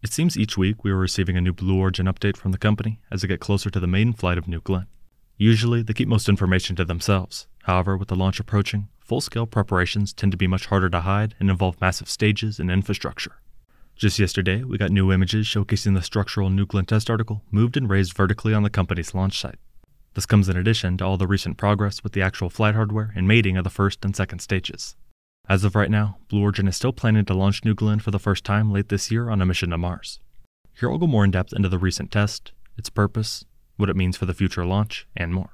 It seems each week we are receiving a new Blue Origin update from the company as they get closer to the maiden flight of New Glenn. Usually, they keep most information to themselves. However, with the launch approaching, full-scale preparations tend to be much harder to hide and involve massive stages and infrastructure. Just yesterday, we got new images showcasing the structural New Glenn test article moved and raised vertically on the company's launch site. This comes in addition to all the recent progress with the actual flight hardware and mating of the first and second stages. As of right now, Blue Origin is still planning to launch New Glenn for the first time late this year on a mission to Mars. Here we'll go more in depth into the recent test, its purpose, what it means for the future launch, and more.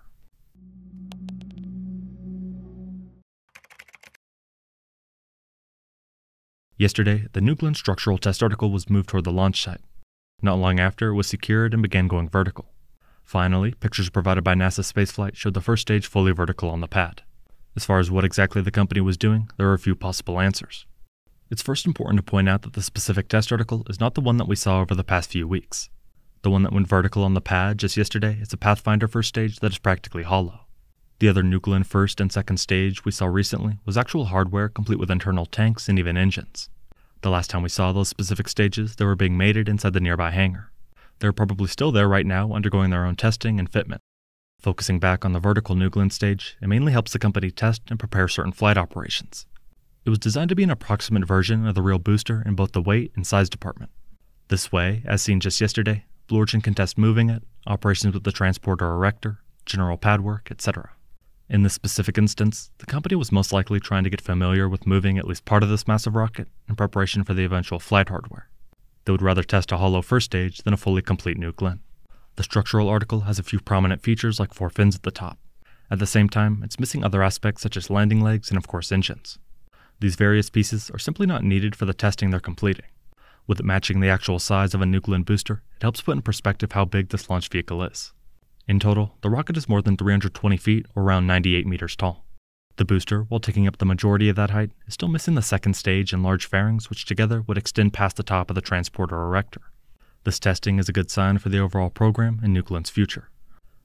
Yesterday, the New Glenn structural test article was moved toward the launch site. Not long after, it was secured and began going vertical. Finally, pictures provided by NASA spaceflight showed the first stage fully vertical on the pad. As far as what exactly the company was doing, there are a few possible answers. It's first important to point out that the specific test article is not the one that we saw over the past few weeks. The one that went vertical on the pad just yesterday is a Pathfinder first stage that is practically hollow. The other New Glenn first and second stage we saw recently was actual hardware complete with internal tanks and even engines. The last time we saw those specific stages, they were being mated inside the nearby hangar. They're probably still there right now, undergoing their own testing and fitment. Focusing back on the vertical New Glenn stage, it mainly helps the company test and prepare certain flight operations. It was designed to be an approximate version of the real booster in both the weight and size department. This way, as seen just yesterday, Blue Origin can test moving it, operations with the transporter or erector, general pad work, etc. In this specific instance, the company was most likely trying to get familiar with moving at least part of this massive rocket in preparation for the eventual flight hardware. They would rather test a hollow first stage than a fully complete New Glenn. The structural article has a few prominent features like 4 fins at the top. At the same time, it's missing other aspects such as landing legs and of course engines. These various pieces are simply not needed for the testing they're completing. With it matching the actual size of a New Glenn booster, it helps put in perspective how big this launch vehicle is. In total, the rocket is more than 320 feet or around 98 meters tall. The booster, while taking up the majority of that height, is still missing the second stage and large fairings which together would extend past the top of the transporter or erector. This testing is a good sign for the overall program and New Glenn's future.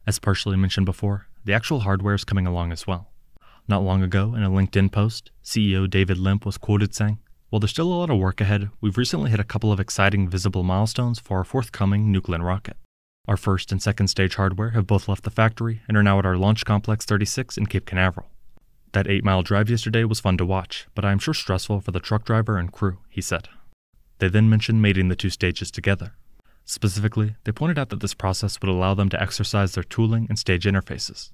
As partially mentioned before, the actual hardware is coming along as well. Not long ago, in a LinkedIn post, CEO David Limp was quoted saying, "While there's still a lot of work ahead, we've recently hit a couple of exciting visible milestones for our forthcoming New Glenn rocket. Our first and second stage hardware have both left the factory and are now at our Launch Complex 36 in Cape Canaveral. That 8-mile drive yesterday was fun to watch, but I am sure stressful for the truck driver and crew," he said. They then mentioned mating the 2 stages together. Specifically, they pointed out that this process would allow them to exercise their tooling and stage interfaces.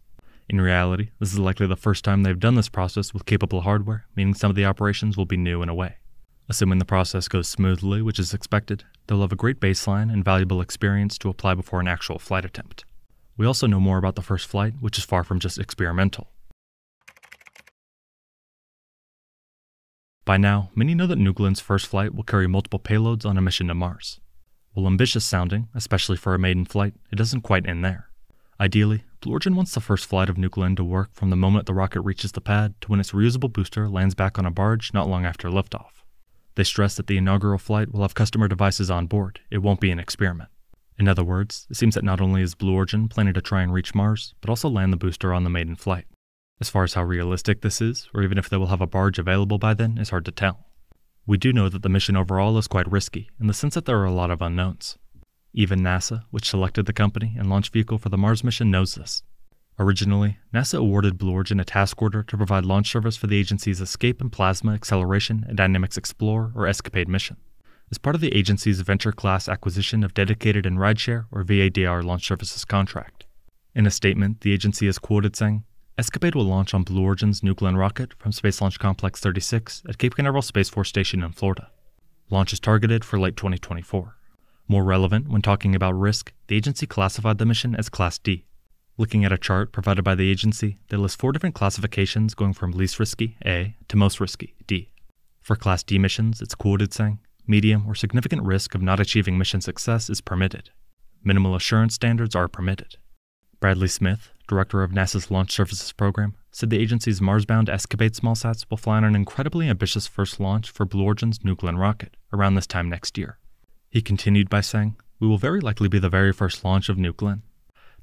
In reality, this is likely the first time they've done this process with capable hardware, meaning some of the operations will be new in a way. Assuming the process goes smoothly, which is expected, they'll have a great baseline and valuable experience to apply before an actual flight attempt. We also know more about the first flight, which is far from just experimental. By now, many know that New Glenn's first flight will carry multiple payloads on a mission to Mars. While ambitious sounding, especially for a maiden flight, it doesn't quite end there. Ideally, Blue Origin wants the first flight of New Glenn to work from the moment the rocket reaches the pad to when its reusable booster lands back on a barge not long after liftoff. They stress that the inaugural flight will have customer devices on board, it won't be an experiment. In other words, it seems that not only is Blue Origin planning to try and reach Mars, but also land the booster on the maiden flight. As far as how realistic this is, or even if they will have a barge available by then, is hard to tell. We do know that the mission overall is quite risky, in the sense that there are a lot of unknowns. Even NASA, which selected the company and launch vehicle for the Mars mission, knows this. Originally, NASA awarded Blue Origin a task order to provide launch service for the agency's Escape and Plasma Acceleration and Dynamics Explorer or ESCAPADE mission, as part of the agency's Venture Class Acquisition of Dedicated and Rideshare or VADR launch services contract. In a statement, the agency is quoted saying, "ESCAPADE will launch on Blue Origin's New Glenn rocket from Space Launch Complex 36 at Cape Canaveral Space Force Station in Florida. Launch is targeted for late 2024. More relevant, when talking about risk, the agency classified the mission as Class D. Looking at a chart provided by the agency, they list 4 different classifications going from least risky, A, to most risky, D. For Class D missions, it's quoted saying, "Medium or significant risk of not achieving mission success is permitted. Minimal assurance standards are permitted." Bradley Smith, director of NASA's Launch Services Program, said the agency's Mars-bound ESCAPADE smallsats will fly on an incredibly ambitious first launch for Blue Origin's New Glenn rocket around this time next year. He continued by saying, "We will very likely be the very first launch of New Glenn."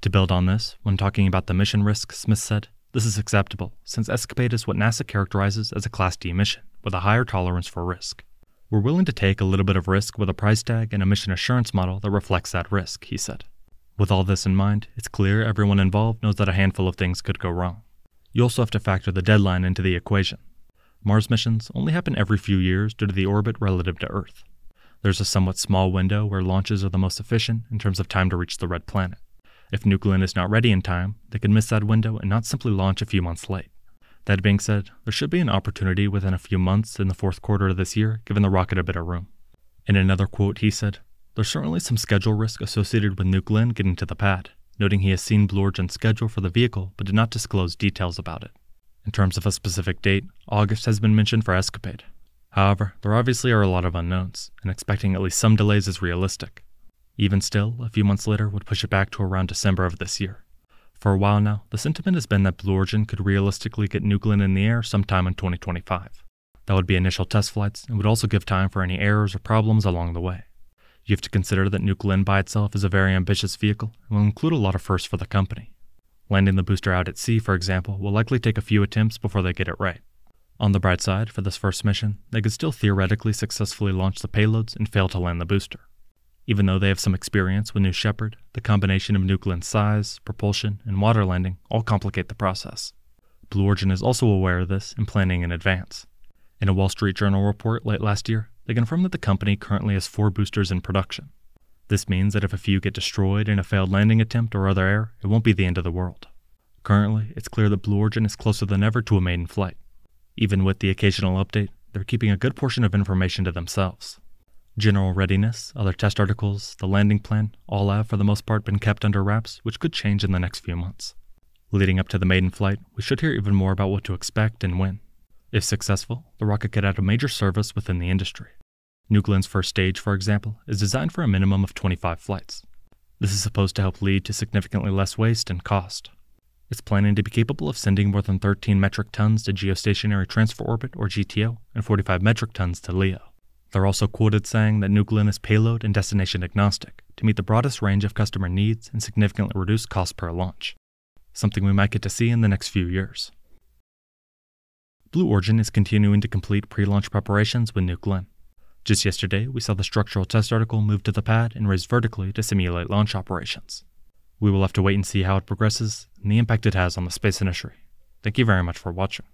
To build on this, when talking about the mission risk, Smith said, "This is acceptable, since ESCAPADE is what NASA characterizes as a Class D mission, with a higher tolerance for risk. "We're willing to take a little bit of risk with a price tag and a mission assurance model that reflects that risk," he said. With all this in mind, it's clear everyone involved knows that a handful of things could go wrong. You also have to factor the deadline into the equation. Mars missions only happen every few years due to the orbit relative to Earth. There's a somewhat small window where launches are the most efficient in terms of time to reach the red planet. If Nuclean is not ready in time, they could miss that window and not simply launch a few months late. That being said, there should be an opportunity within a few months in the fourth quarter of this year, giving the rocket a bit of room. In another quote, he said, "There's certainly some schedule risk associated with Nuclean getting to the pad," noting he has seen Blue Origin's schedule for the vehicle but did not disclose details about it. In terms of a specific date, August has been mentioned for Escapade. However, there obviously are a lot of unknowns, and expecting at least some delays is realistic. Even still, a few months later would push it back to around December of this year. For a while now, the sentiment has been that Blue Origin could realistically get Nuclean in the air sometime in 2025. That would be initial test flights and would also give time for any errors or problems along the way. You have to consider that Nuclean by itself is a very ambitious vehicle and will include a lot of firsts for the company. Landing the booster out at sea, for example, will likely take a few attempts before they get it right. On the bright side, for this first mission, they could still theoretically successfully launch the payloads and fail to land the booster. Even though they have some experience with New Shepard, the combination of Nuclean's size, propulsion, and water landing all complicate the process. Blue Origin is also aware of this and planning in advance. In a Wall Street Journal report late last year, they confirmed that the company currently has 4 boosters in production. This means that if a few get destroyed in a failed landing attempt or other error, it won't be the end of the world. Currently, it's clear that Blue Origin is closer than ever to a maiden flight. Even with the occasional update, they're keeping a good portion of information to themselves. General readiness, other test articles, the landing plan, all have for the most part been kept under wraps, which could change in the next few months. Leading up to the maiden flight, we should hear even more about what to expect and when. If successful, the rocket could add a major service within the industry. Nuclean's first stage, for example, is designed for a minimum of 25 flights. This is supposed to help lead to significantly less waste and cost. It's planning to be capable of sending more than 13 metric tons to Geostationary Transfer Orbit, or GTO, and 45 metric tons to LEO. They're also quoted saying that Nuclean is payload and destination agnostic to meet the broadest range of customer needs and significantly reduce cost per launch, something we might get to see in the next few years. Blue Origin is continuing to complete pre-launch preparations with Nuclean. Just yesterday, we saw the structural test article move to the pad and raise vertically to simulate launch operations. We will have to wait and see how it progresses and the impact it has on the space industry. Thank you very much for watching.